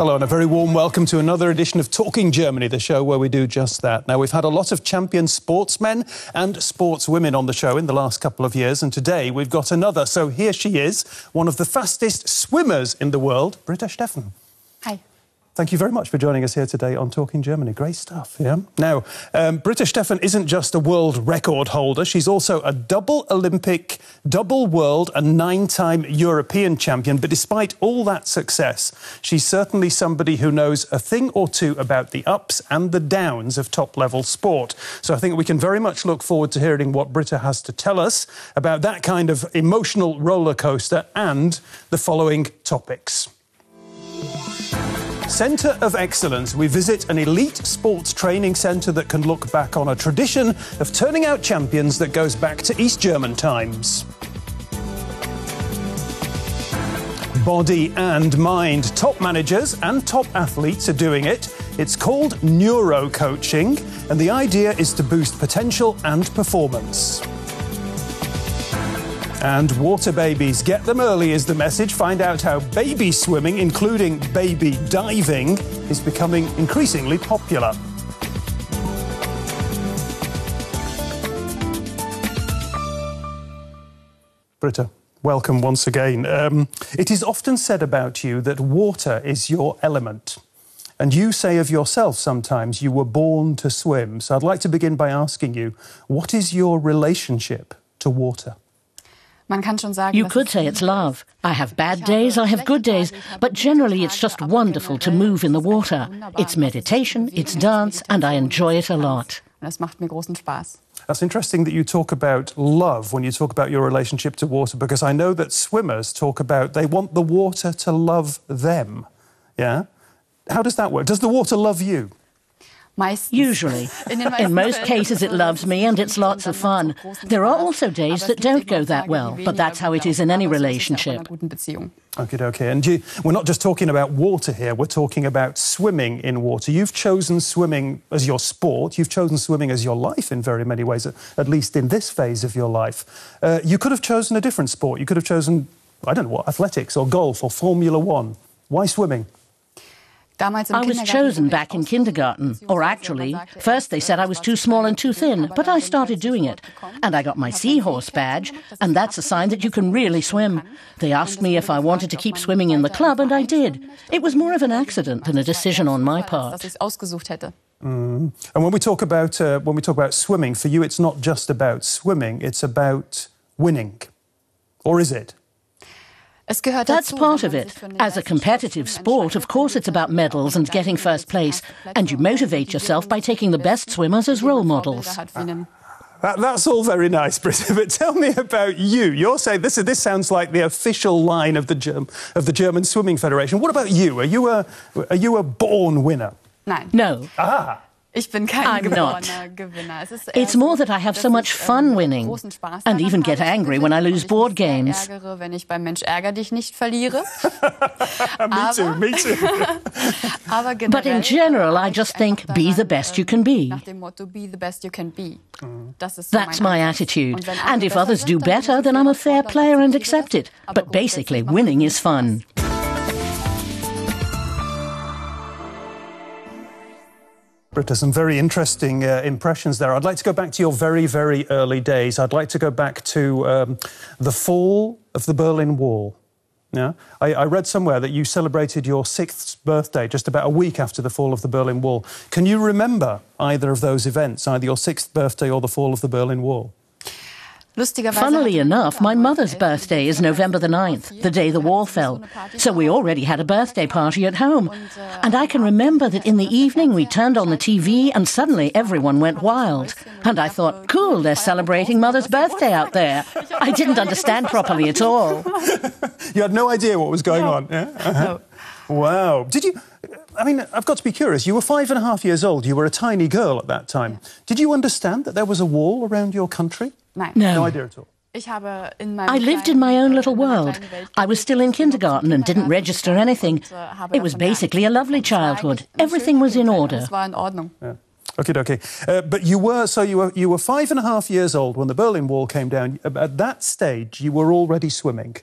Hello and a very warm welcome to another edition of Talking Germany, the show where we do just that. Now, we've had a lot of champion sportsmen and sportswomen on the show in the last couple of years, and today we've got another. So here she is, one of the fastest swimmers in the world, Britta Steffen. Hi. Thank you very much for joining us here today on Talking Germany. Great stuff, yeah? Now, Britta Steffen isn't just a world record holder. She's also a double Olympic, double world and 9-time European champion. But despite all that success, she's certainly somebody who knows a thing or two about the ups and the downs of top-level sport. So I think we can very much look forward to hearing what Britta has to tell us about that kind of emotional roller coaster and the following topics. Centre of Excellence. We visit an elite sports training centre that can look back on a tradition of turning out champions that goes back to East German times. Body and mind. Top managers and top athletes are doing it. It's called Neuro Coaching, and the idea is to boost potential and performance. And water babies. Get them early is the message. Find out how baby swimming, including baby diving, is becoming increasingly popular. Britta, welcome once again. It is often said about you that water is your element. And you say of yourself sometimes you were born to swim. So I'd like to begin by asking you, what is your relationship to water? You could say it's love. I have bad days, I have good days, but generally it's just wonderful to move in the water. It's meditation, it's dance, and I enjoy it a lot. That's interesting that you talk about love when you talk about your relationship to water, because I know that swimmers talk about they want the water to love them. Yeah? How does that work? Does the water love you? Usually. In most cases it loves me and it's lots of fun. There are also days that don't go that well, but that's how it is in any relationship. Okay. And we're not just talking about water here, we're talking about swimming in water. You've chosen swimming as your sport, you've chosen swimming as your life in very many ways, at least in this phase of your life. You could have chosen a different sport. You could have chosen, I don't know what, athletics or golf or Formula One. Why swimming? I was chosen back in kindergarten, or actually, first they said I was too small and too thin, but I started doing it. And I got my seahorse badge, and that's a sign that you can really swim. They asked me if I wanted to keep swimming in the club, and I did. It was more of an accident than a decision on my part. And when we talk about swimming, for you it's not just about swimming, it's about winning. Or is it? That's part of it. As a competitive sport, of course it's about medals and getting first place. And you motivate yourself by taking the best swimmers as role models. That's all very nice, Britta, but tell me about you. You're saying this sounds like the official line of the German Swimming Federation. What about you? Are you a born winner? No. I'm not. It's more that I have so much fun winning and even get angry when I lose board games. Me too. But in general, I just think, be the best you can be. That's my attitude. And if others do better, then I'm a fair player and accept it. But basically, winning is fun. Britta, some very interesting impressions there. I'd like to go back to your very, very early days. I'd like to go back to the fall of the Berlin Wall. Yeah? I read somewhere that you celebrated your 6th birthday just about a week after the fall of the Berlin Wall. Can you remember either of those events, either your 6th birthday or the fall of the Berlin Wall? Funnily enough, my mother's birthday is November the 9th, the day the wall fell. So we already had a birthday party at home. And I can remember that in the evening we turned on the TV and suddenly everyone went wild. And I thought, cool, they're celebrating Mother's birthday out there. I didn't understand properly at all. You had no idea what was going on? Yeah? No. Wow. Did you... I mean, I've got to be curious. You were 5.5 years old. You were a tiny girl at that time. Did you understand that there was a wall around your country? No. No idea at all. I lived in my own little world. I was still in kindergarten and didn't register anything. It was basically a lovely childhood. Everything was in order. Yeah. Okay. But you were 5.5 years old when the Berlin Wall came down. At that stage, you were already swimming.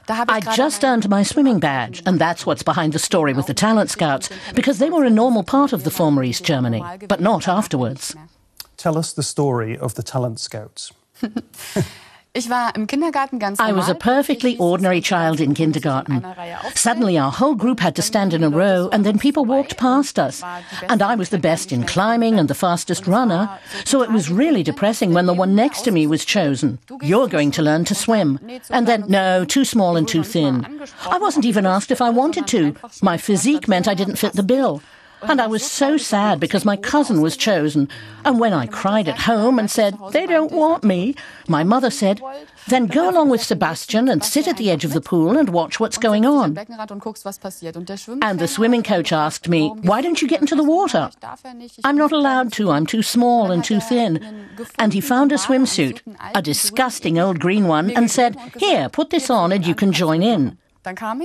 I just earned my swimming badge, and that's what's behind the story with the Talent Scouts, because they were a normal part of the former East Germany, but not afterwards. Tell us the story of the Talent Scouts. I was a perfectly ordinary child in kindergarten. Suddenly our whole group had to stand in a row, and then people walked past us. And I was the best in climbing and the fastest runner, so it was really depressing when the one next to me was chosen. You're going to learn to swim. And then, no, too small and too thin. I wasn't even asked if I wanted to. My physique meant I didn't fit the bill. And I was so sad because my cousin was chosen. And when I cried at home and said, "They don't want me," my mother said, "Then go along with Sebastian and sit at the edge of the pool and watch what's going on." And the swimming coach asked me, "Why don't you get into the water?" "I'm not allowed to. I'm too small and too thin." And he found a swimsuit, a disgusting old green one, and said, "Here, put this on and you can join in."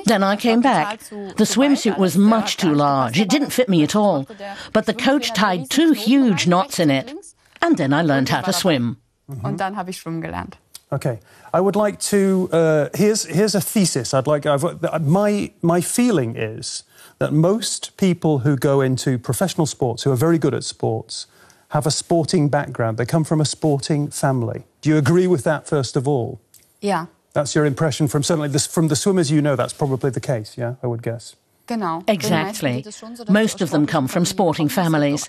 Then I came back. The swimsuit was much too large. It didn't fit me at all. But the coach tied 2 huge knots in it. And then I learned how to swim. Okay. I would like to... here's a thesis. My feeling is that most people who go into professional sports, who are very good at sports, have a sporting background. They come from a sporting family. Do you agree with that, first of all? Yeah. That's your impression from from the swimmers you know, that's probably the case, yeah, I would guess. Exactly. Most of them come from sporting families.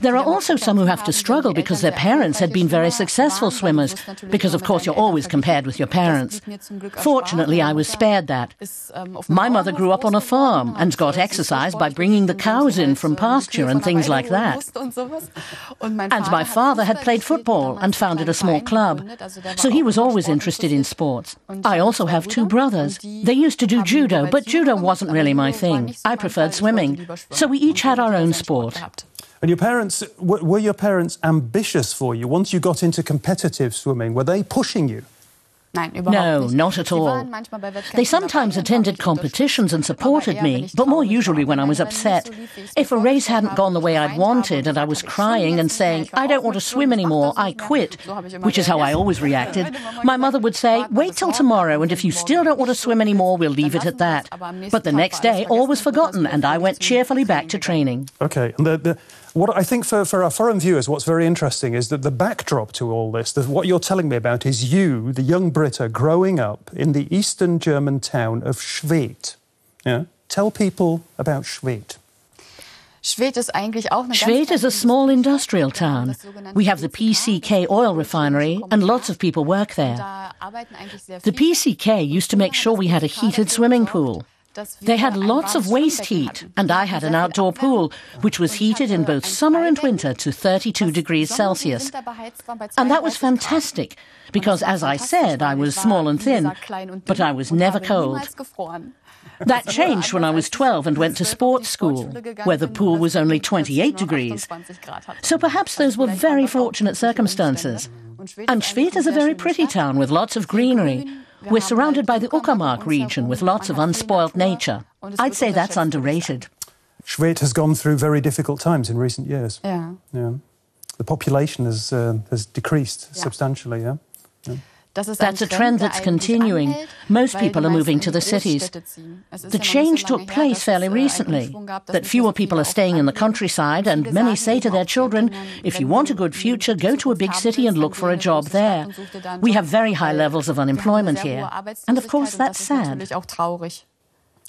There are also some who have to struggle because their parents had been very successful swimmers, because of course you're always compared with your parents. Fortunately, I was spared that. My mother grew up on a farm and got exercise by bringing the cows in from pasture and things like that. And my father had played football and founded a small club, so he was always interested in sports. I also have 2 brothers. They used to do judo, but judo wasn't really my thing. I preferred swimming. So we each had our own sport. And your parents, were your parents ambitious for you? Once you got into competitive swimming, were they pushing you? No, not at all. They sometimes attended competitions and supported me, but more usually when I was upset. If a race hadn't gone the way I'd wanted and I was crying and saying, "I don't want to swim anymore, I quit," which is how I always reacted, my mother would say, "Wait till tomorrow, and if you still don't want to swim anymore, we'll leave it at that." But the next day, all was forgotten, and I went cheerfully back to training. OK. And what I think for our foreign viewers, what's very interesting is that the backdrop to all this, what you're telling me about, is you, the young Britta, growing up in the eastern German town of Schwedt. Yeah? Tell people about Schwedt. Schwedt is a small industrial town. We have the PCK oil refinery and lots of people work there. The PCK used to make sure we had a heated swimming pool. They had lots of waste heat, and I had an outdoor pool, which was heated in both summer and winter to 32 degrees Celsius. And that was fantastic, because, as I said, I was small and thin, but I was never cold. That changed when I was 12 and went to sports school, where the pool was only 28 degrees. So perhaps those were very fortunate circumstances. And Schwedt is a very pretty town with lots of greenery. We're surrounded by the Uckermark region with lots of unspoilt nature. I'd say that's underrated. Schwedt has gone through very difficult times in recent years. Yeah. The population has decreased substantially, yeah? That's a trend that's continuing. Most people are moving to the cities. The change took place fairly recently, that fewer people are staying in the countryside, and many say to their children, if you want a good future, go to a big city and look for a job there. We have very high levels of unemployment here, and of course that's sad.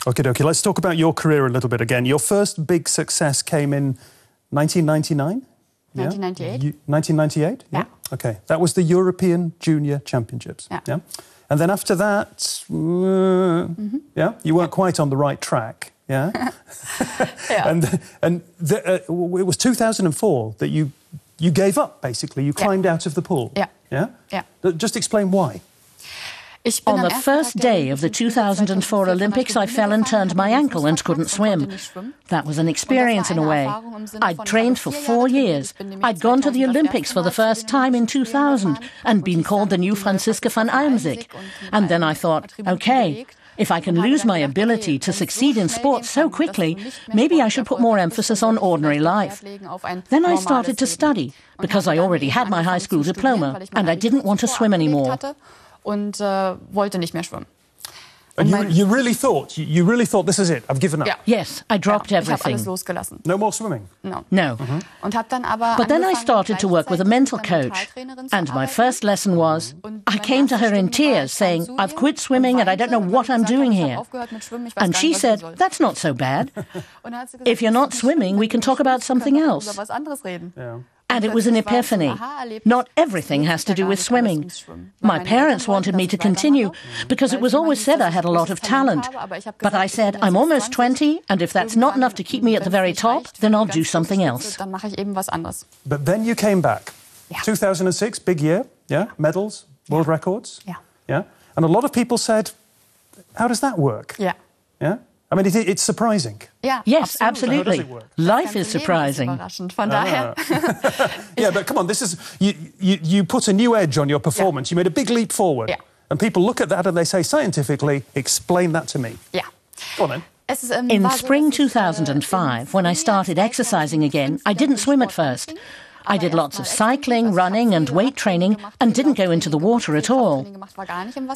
OK, let's talk about your career a little bit again. Your first big success came in 1999? 1998. 1998? Yeah. OK. That was the European Junior Championships. Yeah. And then after that, you weren't quite on the right track. Yeah. And it was 2004 that you gave up, basically. You climbed out of the pool. Yeah. Just explain why. On the first day of the 2004 Olympics, I fell and turned my ankle and couldn't swim. That was an experience in a way. I'd trained for 4 years. I'd gone to the Olympics for the first time in 2000 and been called the new Franziska van Almsick. And then I thought, OK, if I can lose my ability to succeed in sports so quickly, maybe I should put more emphasis on ordinary life. Then I started to study, because I already had my high school diploma, and I didn't want to swim anymore. Und wollte nicht mehr schwimmen. And you really thought this is it, I've given up? Ja. Yes, I dropped everything. Ich habe alles losgelassen. No more swimming? No. Und habe dann aber But then I started to work with a mental coach. And my first lesson was, I came to her in tears saying, I've quit swimming and I don't know what I'm doing here. And she said, that's not so bad. If you're not swimming, we can talk about something else. Yeah. And it was an epiphany. Not everything has to do with swimming. My parents wanted me to continue because it was always said I had a lot of talent. But I said, I'm almost 20, and if that's not enough to keep me at the very top, then I'll do something else. But then you came back. 2006, big year, yeah? Medals, world records. Yeah. And a lot of people said, how does that work? Yeah. Yeah? I mean, it's surprising. Yes, absolutely. Life is surprising. Yeah, but come on, this is you put a new edge on your performance. You made a big leap forward. Yeah. And people look at that and they say, scientifically, explain that to me. Yeah. Go on then. In spring 2005, when I started exercising again, I didn't swim at first. I did lots of cycling, running and weight training and didn't go into the water at all.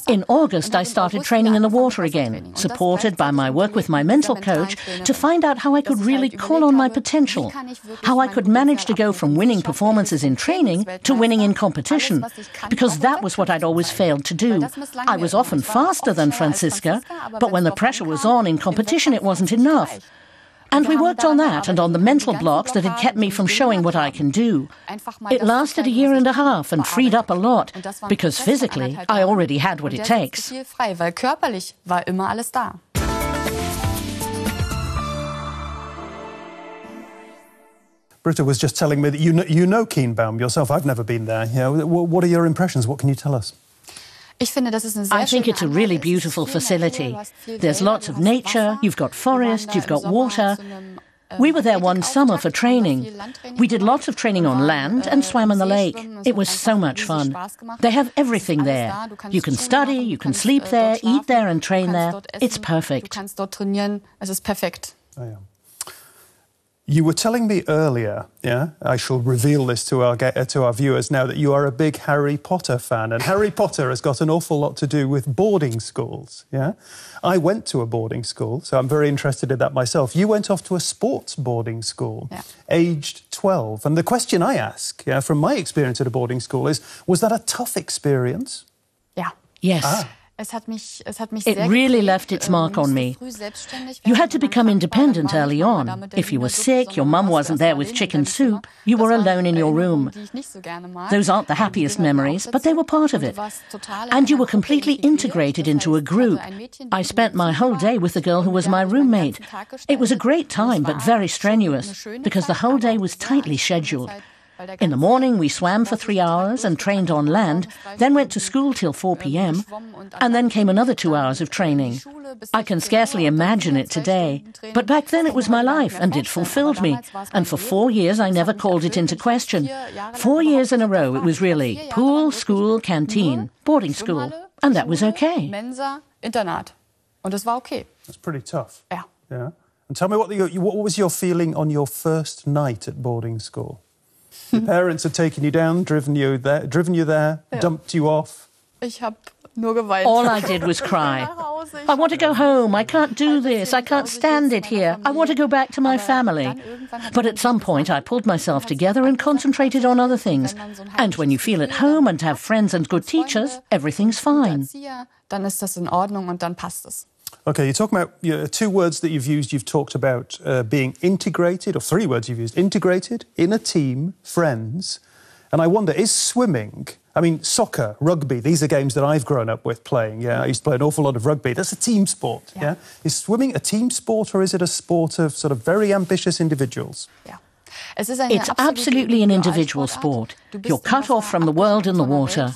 In August, I started training in the water again, supported by my work with my mental coach to find out how I could really call on my potential, how I could manage to go from winning performances in training to winning in competition, because that was what I'd always failed to do. I was often faster than Franziska, but when the pressure was on in competition, it wasn't enough. And we worked on that and on the mental blocks that had kept me from showing what I can do. It lasted a year and a half and freed up a lot, because physically I already had what it takes. Britta was just telling me that you know Kienbaum yourself. I've never been there. You know, what are your impressions? What can you tell us? I think it's a really beautiful facility. There's lots of nature, you've got forest, you've got water. We were there one summer for training. We did lots of training on land and swam in the lake. It was so much fun. They have everything there. You can study, you can sleep there, eat there and train there. It's perfect. Oh, yeah. You were telling me earlier, yeah, I shall reveal this to our viewers now, that you are a big Harry Potter fan, and Harry Potter has got an awful lot to do with boarding schools, yeah? I went to a boarding school, so I'm very interested in that myself. You went off to a sports boarding school, aged 12, and the question I ask, yeah, from my experience at a boarding school is, was that a tough experience? Yeah. Yes. It really left its mark on me. You had to become independent early on. If you were sick, your mum wasn't there with chicken soup, you were alone in your room. Those aren't the happiest memories, but they were part of it. And you were completely integrated into a group. I spent my whole day with the girl who was my roommate. It was a great time, but very strenuous, because the whole day was tightly scheduled. In the morning, we swam for 3 hours and trained on land, then went to school till 4 p.m, and then came another 2 hours of training. I can scarcely imagine it today, but back then it was my life and it fulfilled me, and for 4 years I never called it into question. 4 years in a row it was really pool, school, canteen, boarding school, and that was okay. That's pretty tough. Yeah. And tell me, what was your feeling on your first night at boarding school? Your parents had taken you down, driven you there, dumped you off. All I did was cry. I want to go home. I can't do this. I can't stand it here. I want to go back to my family. But at some point I pulled myself together and concentrated on other things. And when you feel at home and have friends and good teachers, everything's fine. OK, you're talking about 2 words that you've used. You've talked about being integrated, or 3 words you've used. Integrated, in a team, friends. And I wonder, is swimming, I mean, soccer, rugby, these are games that I've grown up with playing. Yeah, I used to play an awful lot of rugby. That's a team sport, yeah? Is swimming a team sport, or is it a sport of sort of very ambitious individuals? Yeah. It's absolutely an individual sport. You're cut off from the world in the water.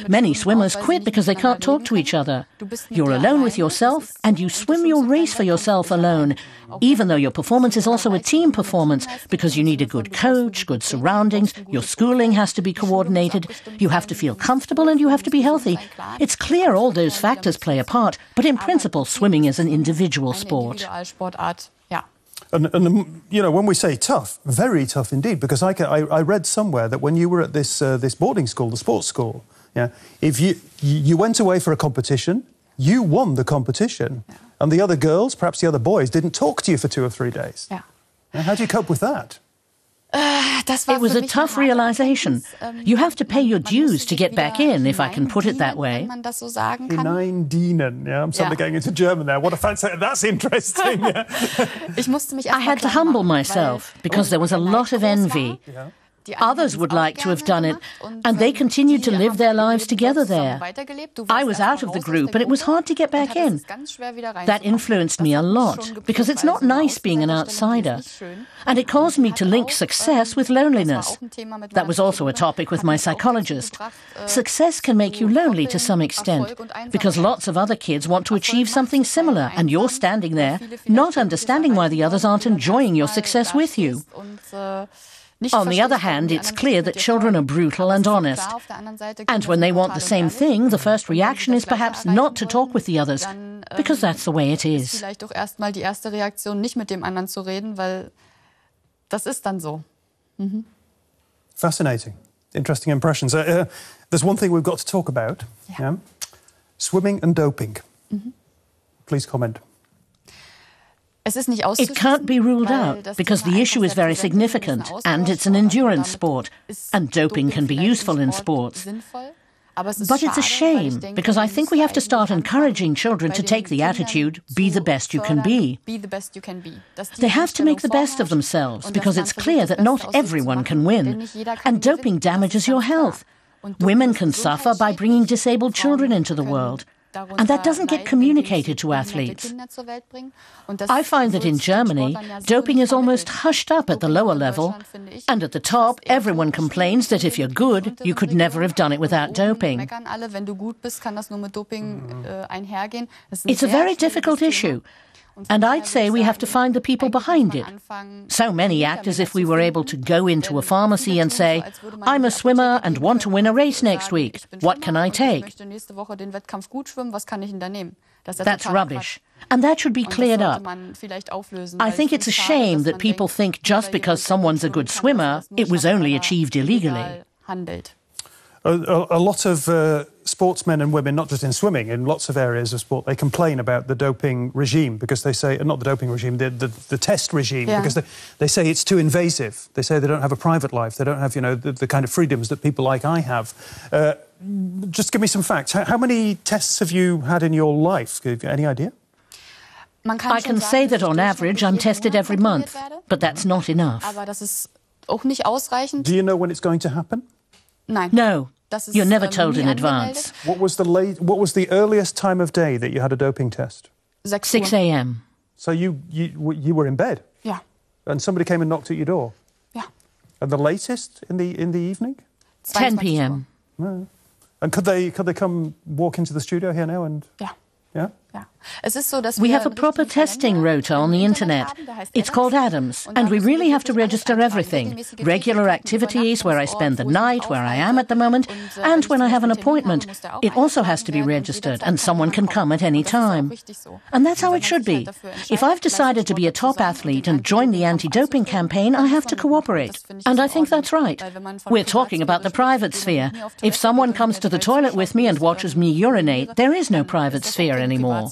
Many swimmers quit because they can't talk to each other. You're alone with yourself, and you swim your race for yourself alone, even though your performance is also a team performance, because you need a good coach, good surroundings, your schooling has to be coordinated, you have to feel comfortable and you have to be healthy. It's clear all those factors play a part, but in principle, swimming is an individual sport. And you know, when we say tough, very tough indeed, because I read somewhere that when you were at this boarding school, the sports school, yeah, if you went away for a competition, You won the competition. Ja. And the other girls, perhaps the other boys, didn't talk to you for 2 or 3 days. Ja. How do you cope with that? It was a tough realization. You have to pay your dues to get back in, if I can put it that way. Hineindienen. Yeah, I'm suddenly going into German there. What a fancy... That's interesting. Yeah. I had to humble myself because there was a lot of envy. Yeah. Others would like to have done it, and they continued to live their lives together there. I was out of the group, and it was hard to get back in. That influenced me a lot, because it's not nice being an outsider. And it caused me to link success with loneliness. That was also a topic with my psychologist. Success can make you lonely to some extent, because lots of other kids want to achieve something similar, and you're standing there, not understanding why the others aren't enjoying your success with you. On the other hand, it's clear that children are brutal and honest. And when they want the same thing, the first reaction is perhaps not to talk with the others, because that's the way it is. Vielleicht doch erstmal die erste Reaktion, nicht mit dem anderen zu reden, weil das ist dann so. Mhm. Fascinating. Interesting impressions. There's one thing we've got to talk about. Yeah? Swimming and doping. Mhm. Please comment. It can't be ruled out because the issue is very significant and it's an endurance sport, and doping can be useful in sports. But it's a shame because I think we have to start encouraging children to take the attitude, be the best you can be. They have to make the best of themselves because it's clear that not everyone can win, and doping damages your health. Women can suffer by bringing disabled children into the world. And that doesn't get communicated to athletes. I find that in Germany, doping is almost hushed up at the lower level, and at the top, everyone complains that if you're good, you could never have done it without doping. It's a very difficult issue. And I'd say we have to find the people behind it. So many act as if we were able to go into a pharmacy and say, I'm a swimmer and want to win a race next week. What can I take? That's rubbish. And that should be cleared up. I think it's a shame that people think just because someone's a good swimmer, it was only achieved illegally. A lot of sportsmen and women, not just in swimming, in lots of areas of sport, they complain about the doping regime because they say, not the doping regime, the test regime, because they say it's too invasive. They say they don't have a private life. They don't have, the kind of freedoms that people like I have. Just give me some facts. How many tests have you had in your life? Any idea? I can say that on average I'm tested every month, but that's not enough. Do you know when it's going to happen? No, you're never told in advance. What was the earliest time of day that you had a doping test? 6 a.m. So you were in bed? Yeah. And somebody came and knocked at your door? Yeah. And the latest in the evening? 10 p.m. Oh. And could they come walk into the studio here now and? Yeah. Yeah? Yeah. We have a proper testing rota on the internet. It's called Adams, and we really have to register everything. Regular activities, where I spend the night, where I am at the moment, and when I have an appointment. It also has to be registered, and someone can come at any time. And that's how it should be. If I've decided to be a top athlete and join the anti-doping campaign, I have to cooperate. And I think that's right. We're talking about the private sphere. If someone comes to the toilet with me and watches me urinate, there is no private sphere anymore.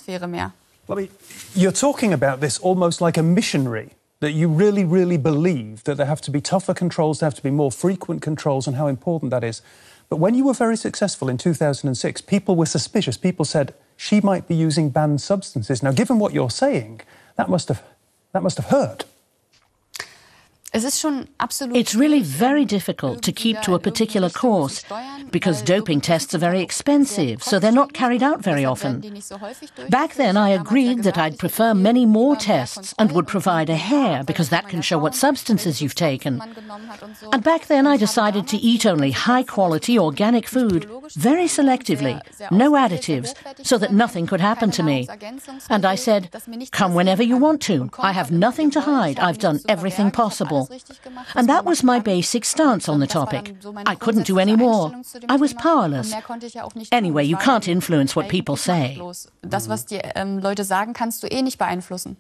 Well, I mean, you're talking about this almost like a missionary, that you really, really believe that there have to be tougher controls, there have to be more frequent controls, and how important that is. But when you were very successful in 2006, people were suspicious. People said she might be using banned substances. Now, given what you're saying, that must have hurt. It's really very difficult to keep to a particular course because doping tests are very expensive, so they're not carried out very often. Back then, I agreed that I'd prefer many more tests and would provide a hair because that can show what substances you've taken. And back then, I decided to eat only high-quality organic food, very selectively, no additives, so that nothing could happen to me. And I said, come whenever you want to. I have nothing to hide. I've done everything possible. And that was my basic stance on the topic. I couldn't do any more. I was powerless. Anyway, you can't influence what people say. Das, was die Leute sagen, kannst du eh nicht beeinflussen.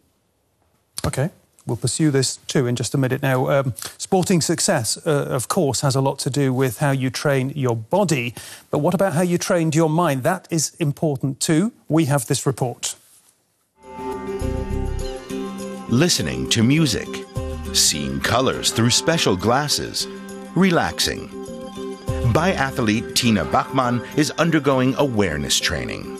Okay. We'll pursue this too in just a minute. Now, sporting success, of course, has a lot to do with how you train your body. But what about how you trained your mind? That is important too. We have this report. Listening to music, seeing colours through special glasses, relaxing. Biathlete Tina Bachmann is undergoing awareness training.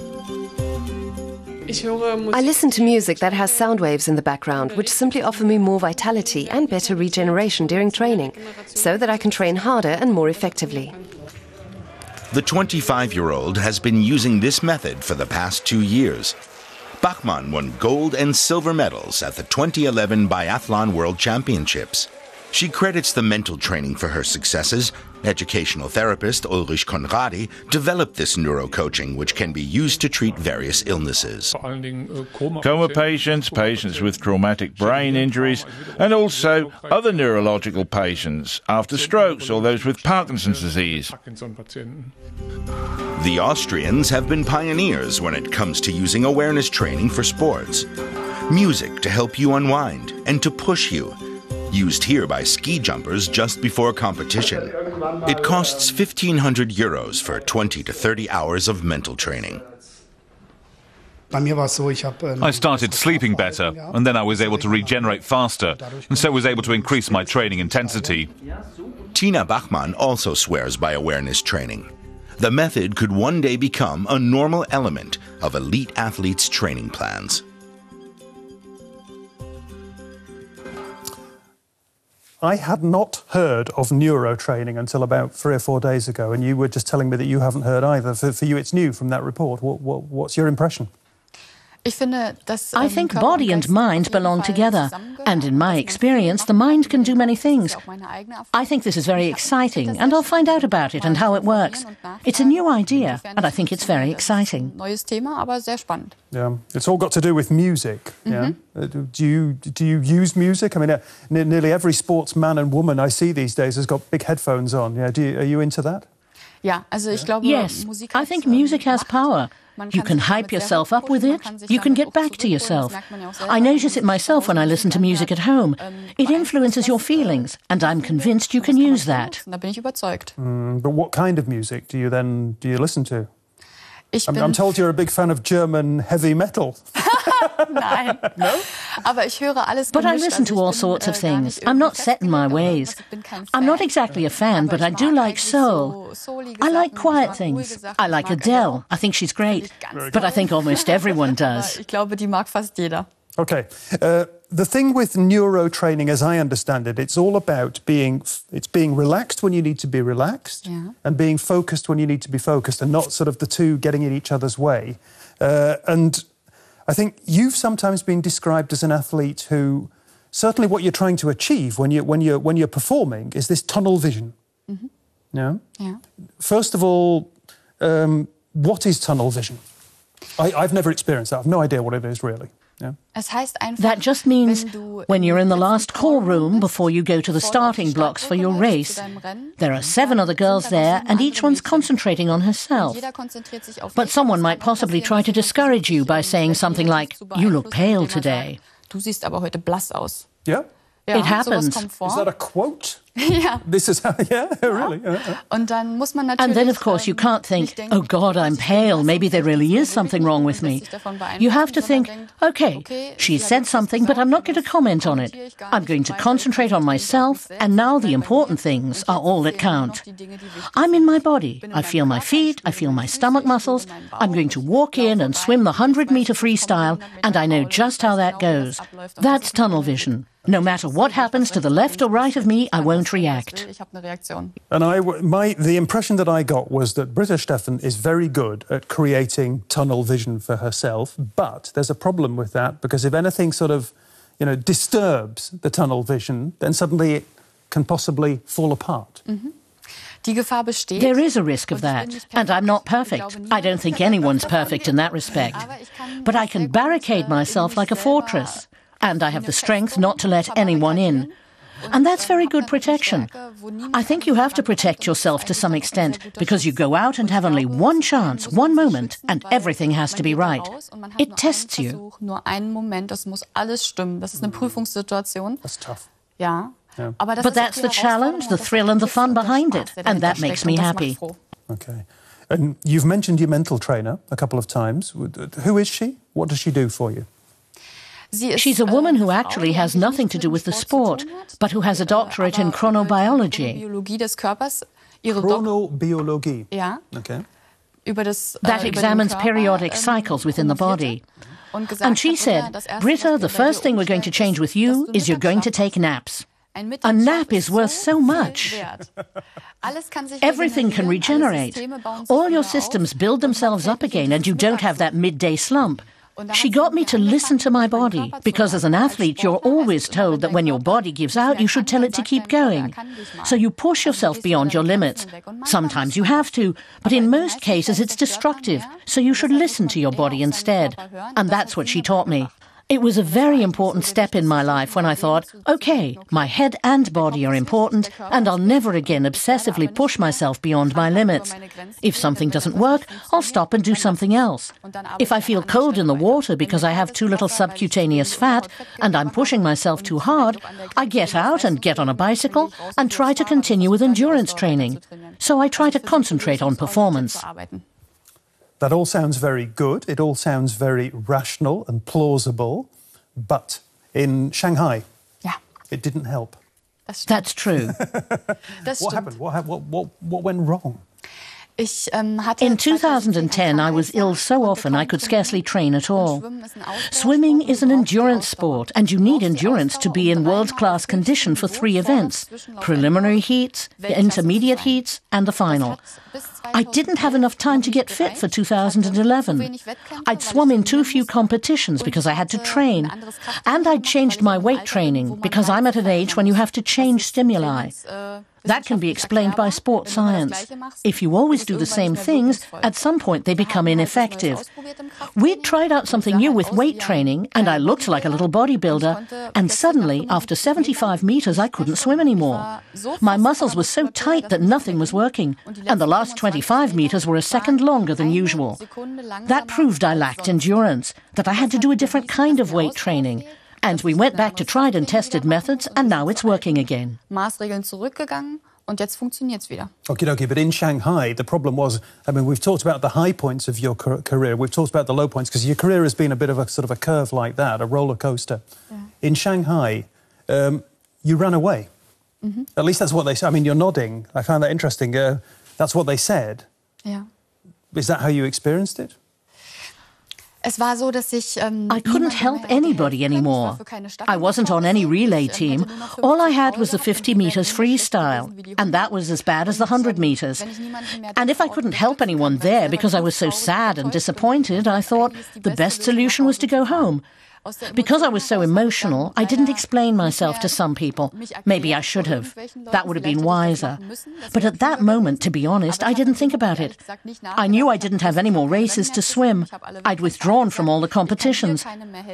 I listen to music that has sound waves in the background, which simply offer me more vitality and better regeneration during training, so that I can train harder and more effectively. The 25-year-old has been using this method for the past 2 years. Bachmann won gold and silver medals at the 2011 Biathlon World Championships. She credits the mental training for her successes. Educational therapist Ulrich Conradi developed this neuro coaching, which can be used to treat various illnesses. Coma patients, patients with traumatic brain injuries, and also other neurological patients after strokes or those with Parkinson's disease. The Austrians have been pioneers when it comes to using awareness training for sports. Music to help you unwind and to push you. Used here by ski jumpers just before competition. It costs €1,500 for 20 to 30 hours of mental training. I started sleeping better, and then I was able to regenerate faster, and so was able to increase my training intensity. Tina Bachmann also swears by awareness training. The method could one day become a normal element of elite athletes' training plans. I had not heard of neuro training until about 3 or 4 days ago, and you were just telling me that you haven't heard either. For you, it's new from that report. What's your impression? I think body and mind belong together, and in my experience, the mind can do many things. I think this is very exciting, and I'll find out about it and how it works. It's a new idea, and I think it's very exciting. Yeah, it's all got to do with music. Yeah, do you use music? I mean, nearly every sportsman and woman I see these days has got big headphones on. Yeah, are you into that? Yes, I think music has power. You can hype yourself up with it. You can get back to yourself. I notice it myself when I listen to music at home. It influences your feelings, and I'm convinced you can use that. But what kind of music do you listen to? I'm told you're a big fan of German heavy metal. Nein. No? But I listen to all sorts of things. I'm not set in my ways. I'm not exactly a fan, but I do like soul. I like quiet things. I like Adele. I think she's great. But I think almost everyone does. Ich glaube, die mag fast jeder. Okay. The thing with neuro training, as I understand it, it's all about being relaxed when you need to be relaxed, and being focused when you need to be focused, and not sort of the two getting in each other's way. And I think you've sometimes been described as an athlete who, certainly what you're trying to achieve when you're performing is this tunnel vision. Mm-hmm. Yeah? First of all, what is tunnel vision? I've never experienced that. I've no idea what it is really. Yeah. That just means when you're in the last call room before you go to the starting blocks for your race, there are 7 other girls there and each one's concentrating on herself. But someone might possibly try to discourage you by saying something like, "You look pale today." Yeah? It happens. Is that a quote? Ja. This is how, really. Und dann muss man natürlich, and then, of course, you can't think, "Oh God, I'm pale, maybe there really is something wrong with me." You have to think, okay, she said something, but I'm not going to comment on it. I'm going to concentrate on myself, and now the important things are all that count. I'm in my body. I feel my feet, I feel my stomach muscles. I'm going to walk in and swim the 100-meter freestyle, and I know just how that goes. That's tunnel vision. No matter what happens to the left or right of me, I won't react. And the impression that I got was that Britta Steffen is very good at creating tunnel vision for herself, but there's a problem with that because if anything sort of, disturbs the tunnel vision, then suddenly it can possibly fall apart. Mm-hmm. There is a risk of that, and I'm not perfect. I don't think anyone's perfect in that respect. But I can barricade myself like a fortress. And I have the strength not to let anyone in. And that's very good protection. I think you have to protect yourself to some extent because you go out and have only one chance, one moment, and everything has to be right. It tests you. Nur einen Moment, es muss alles stimmen. Das ist eine Prüfungssituation. That's tough. Ja. Yeah. But that's the challenge, the thrill and the fun behind it, and that makes me happy. Okay. And you've mentioned your mental trainer a couple of times. Who is she? What does she do for you? She's a woman who actually has nothing to do with the sport, but who has a doctorate in chronobiology. Chronobiologie? Ja. Okay. That examines periodic cycles within the body. And she said, Britta, the first thing we're going to change with you is you're going to take naps. A nap is worth so much. Everything can regenerate. All your systems build themselves up again and you don't have that midday slump. She got me to listen to my body, because as an athlete you're always told that when your body gives out you should tell it to keep going. So you push yourself beyond your limits. Sometimes you have to, but in most cases it's destructive, so you should listen to your body instead. And that's what she taught me. It was a very important step in my life when I thought, okay, my head and body are important and I'll never again obsessively push myself beyond my limits. If something doesn't work, I'll stop and do something else. If I feel cold in the water because I have too little subcutaneous fat and I'm pushing myself too hard, I get out and get on a bicycle and try to continue with endurance training. So I try to concentrate on performance. That all sounds very good. It all sounds very rational and plausible. But in Shanghai, it didn't help. That's true. What happened? What went wrong? In 2010, I was ill so often I could scarcely train at all. Swimming is an endurance sport, and you need endurance to be in world-class condition for 3 events: preliminary heats, the intermediate heats, and the final. I didn't have enough time to get fit for 2011. I'd swum in too few competitions because I had to train. And I'd changed my weight training because I'm at an age when you have to change stimuli. That can be explained by sports science. If you always do the same things, at some point they become ineffective. We'd tried out something new with weight training, and I looked like a little bodybuilder, and suddenly, after 75 meters, I couldn't swim anymore. My muscles were so tight that nothing was working, and the last 25 meters were a second longer than usual. That proved I lacked endurance, that I had to do a different kind of weight training. And we went back to tried and tested methods, and now it's working again. Maßregeln zurückgegangen und jetzt funktioniert's wieder. Okay, but in Shanghai, the problem was, I mean, we've talked about the high points of your career, we've talked about the low points, because your career has been a bit of a sort of a curve like that, a roller coaster. Yeah. In Shanghai, you ran away. Mm-hmm. At least that's what they said. I mean, you're nodding. I find that interesting. That's what they said. Yeah. Is that how you experienced it? I couldn't help anybody anymore. I wasn't on any relay team. All I had was the 50 meters freestyle, and that was as bad as the 100 meters. And if I couldn't help anyone there because I was so sad and disappointed, I thought the best solution was to go home. Because I was so emotional, I didn't explain myself to some people. Maybe I should have. That would have been wiser. But at that moment, to be honest, I didn't think about it. I knew I didn't have any more races to swim. I'd withdrawn from all the competitions.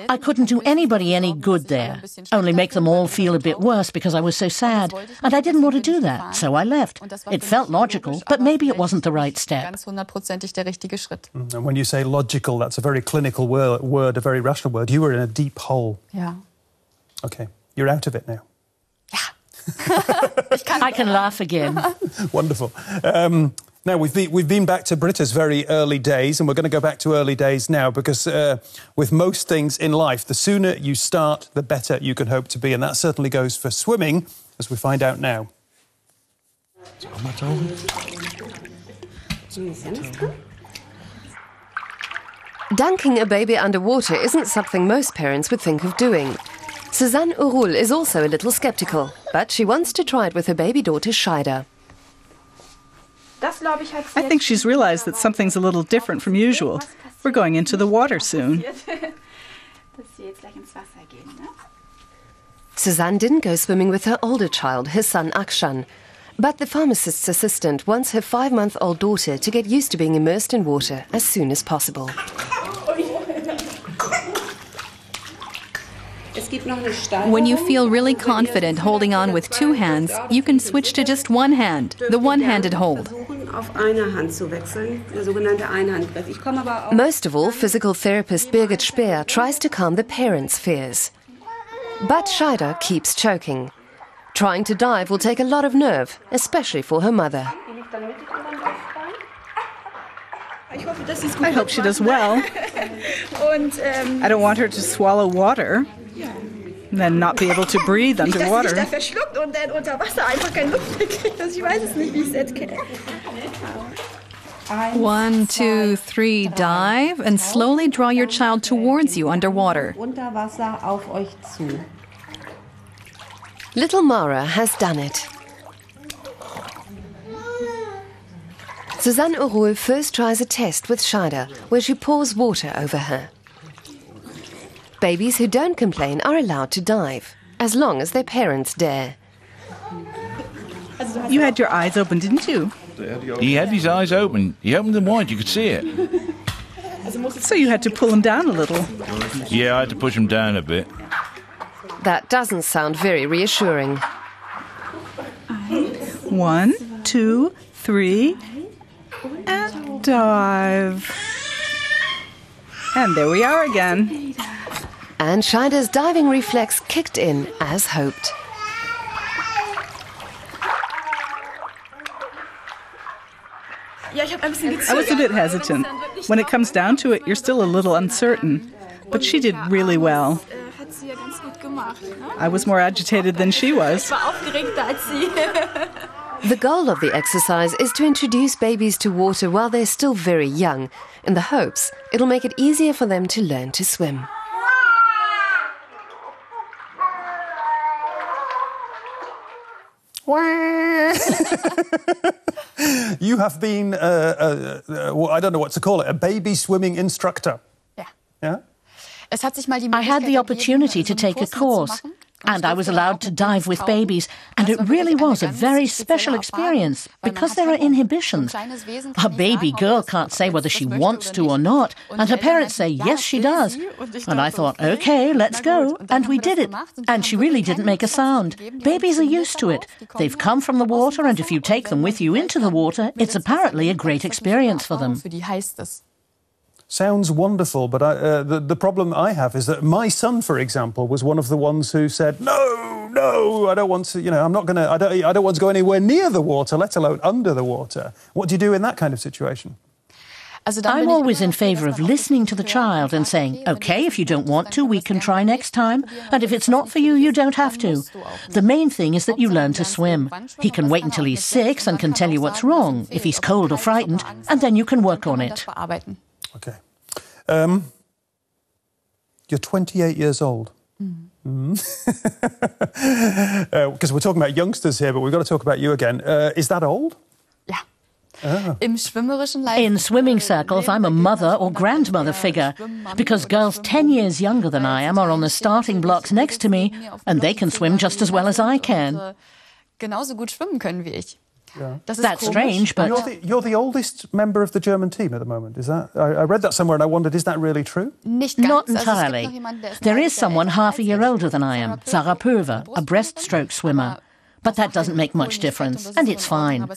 I couldn't do anybody any good there, only make them all feel a bit worse because I was so sad. And I didn't want to do that, so I left. It felt logical, but maybe it wasn't the right step. And when you say logical, that's a very clinical word, a very rational word. You were in a deep hole. Yeah. Okay, you're out of it now. Yeah. I can laugh again. Wonderful. Now, we've been back to Britta's very early days, and we're going to go back to early days now because with most things in life, the sooner you start, the better you can hope to be, and that certainly goes for swimming, as we find out now. Dunking a baby underwater isn't something most parents would think of doing. Suzanne Urul is also a little sceptical, but she wants to try it with her baby daughter Scheida. I think she's realized that something's a little different from usual. We're going into the water soon. Suzanne didn't go swimming with her older child, her son Akshan. But the pharmacist's assistant wants her 5-month-old daughter to get used to being immersed in water as soon as possible. When you feel really confident holding on with two hands, you can switch to just one hand, the one-handed hold. Most of all, physical therapist Birgit Speer tries to calm the parents' fears. But Scheider keeps choking. Trying to dive will take a lot of nerve, especially for her mother. I hope she does well. I don't want her to swallow water and then not be able to breathe underwater. 1, 2, 3, dive, and slowly draw your child towards you underwater. Little Mara has done it. Susanne Uruhl first tries a test with Scheider, where she pours water over her. Babies who don't complain are allowed to dive, as long as their parents dare. You had your eyes open, didn't you? He had his eyes open. He opened them wide, you could see it. So you had to pull him down a little. Yeah, I had to push him down a bit. That doesn't sound very reassuring. 1, 2, 3, and dive. And there we are again. And Scheider's diving reflex kicked in as hoped. I was a bit hesitant. When it comes down to it, you're still a little uncertain. But she did really well. I was more agitated than she was. The goal of the exercise is to introduce babies to water while they're still very young, in the hopes it'll make it easier for them to learn to swim. You have been, well, I don't know what to call it, a baby swimming instructor. Yeah? I had the opportunity to take a course, and I was allowed to dive with babies, and it really was a very special experience because there are inhibitions. A baby girl can't say whether she wants to or not, and her parents say, yes, she does. And I thought, okay, let's go. And we did it. And she really didn't make a sound. Babies are used to it. They've come from the water, and if you take them with you into the water, it's apparently a great experience for them. Sounds wonderful, but the problem I have is that my son, for example, was one of the ones who said, no, I don't want to, I'm not going to, I don't want to go anywhere near the water, let alone under the water. What do you do in that kind of situation? I'm always in favour of listening to the child and saying, OK, if you don't want to, we can try next time. And if it's not for you, you don't have to. The main thing is that you learn to swim. He can wait until he's 6 and can tell you what's wrong, if he's cold or frightened, and then you can work on it. OK. You're 28 years old. Because we're talking about youngsters here, but we've got to talk about you again. Is that old? In swimming circles, I'm a mother or grandmother figure, because girls 10 years younger than I am are on the starting blocks next to me, and they can swim just as well as I can. Yeah. That's strange, but... You're the oldest member of the German team at the moment, is that? I read that somewhere and I wondered, is that really true? Not entirely. There is someone half a year older than I am, Sarah Pöver, a breaststroke swimmer. But that doesn't make much difference, and it's fine.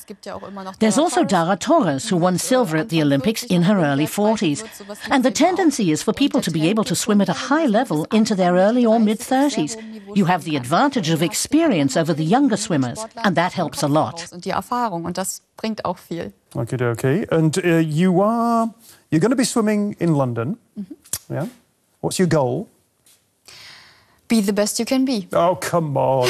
There's also Dara Torres, who won silver at the Olympics in her early 40s. And the tendency is for people to be able to swim at a high level into their early or mid-30s. You have the advantage of experience over the younger swimmers, and that helps a lot. Okay. And you're going to be swimming in London. Yeah. What's your goal? Be the best you can be. Oh, come on.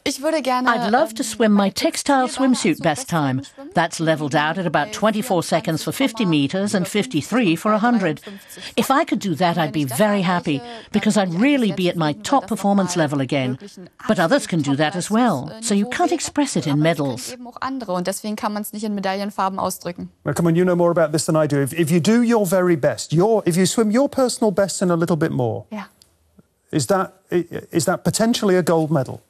I'd love to swim my textile swimsuit best time. That's levelled out at about 24 seconds for 50 metres and 53 for 100. If I could do that, I'd be very happy, because I'd really be at my top performance level again. But others can do that as well, so you can't express it in medals. Well, come on, you know more about this than I do. If you do your very best, if you swim your personal best and a little bit more, is that potentially a gold medal?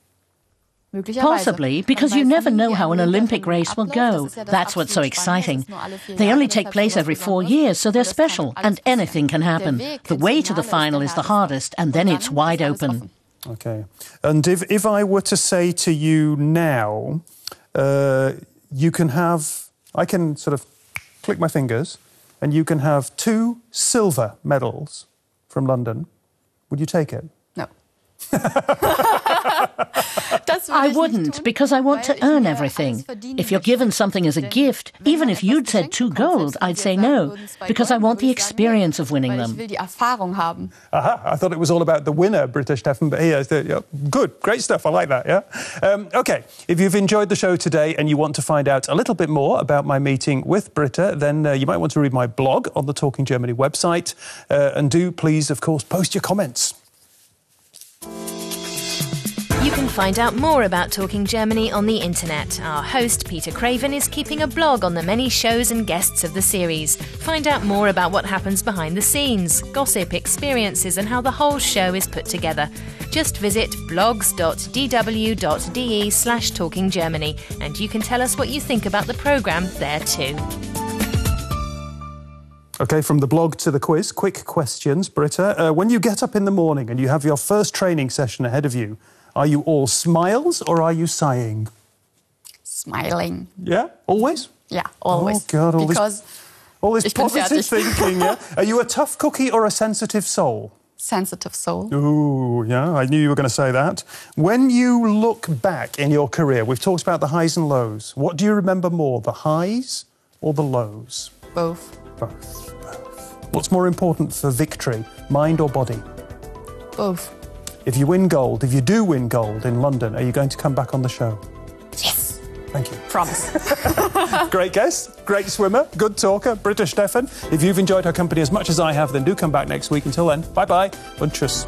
Possibly, because you never know how an Olympic race will go. That's what's so exciting. They only take place every 4 years, so they're special, and anything can happen. The way to the final is the hardest, and then it's wide open. Okay. And if I were to say to you now, you can have... I can sort of click my fingers, and you can have 2 silver medals from London. Would you take it? No. I wouldn't, because I want to earn everything. If you're given something as a gift, even if you'd said 2 gold, I'd say no, because I want the experience of winning them. Aha, I thought it was all about the winner, Britta Steffen, but here, good, great stuff, I like that, yeah? OK, if you've enjoyed the show today and you want to find out a little bit more about my meeting with Britta, then you might want to read my blog on the Talking Germany website, and do please, of course, post your comments. You can find out more about Talking Germany on the internet. Our host, Peter Craven, is keeping a blog on the many shows and guests of the series. Find out more about what happens behind the scenes, gossip, experiences, and how the whole show is put together. Just visit blogs.dw.de/talkinggermany, and you can tell us what you think about the programme there too. OK, from the blog to the quiz, quick questions, Britta. When you get up in the morning and you have your first training session ahead of you, are you all smiles or are you sighing? Smiling. Yeah? Always? Yeah, always. Oh, God, all this ich bin positive fertig. thinking, yeah? Are you a tough cookie or a sensitive soul? Sensitive soul. Ooh, yeah, I knew you were going to say that. When you look back in your career, we've talked about the highs and lows. What do you remember more, the highs or the lows? Both. Both. What's more important for victory, mind or body? Both. If you win gold, if you do win gold in London, are you going to come back on the show? Yes. Thank you. Promise. Great guest, great swimmer, good talker, Britta Steffen. If you've enjoyed her company as much as I have, then do come back next week. Until then, bye-bye and tschüss.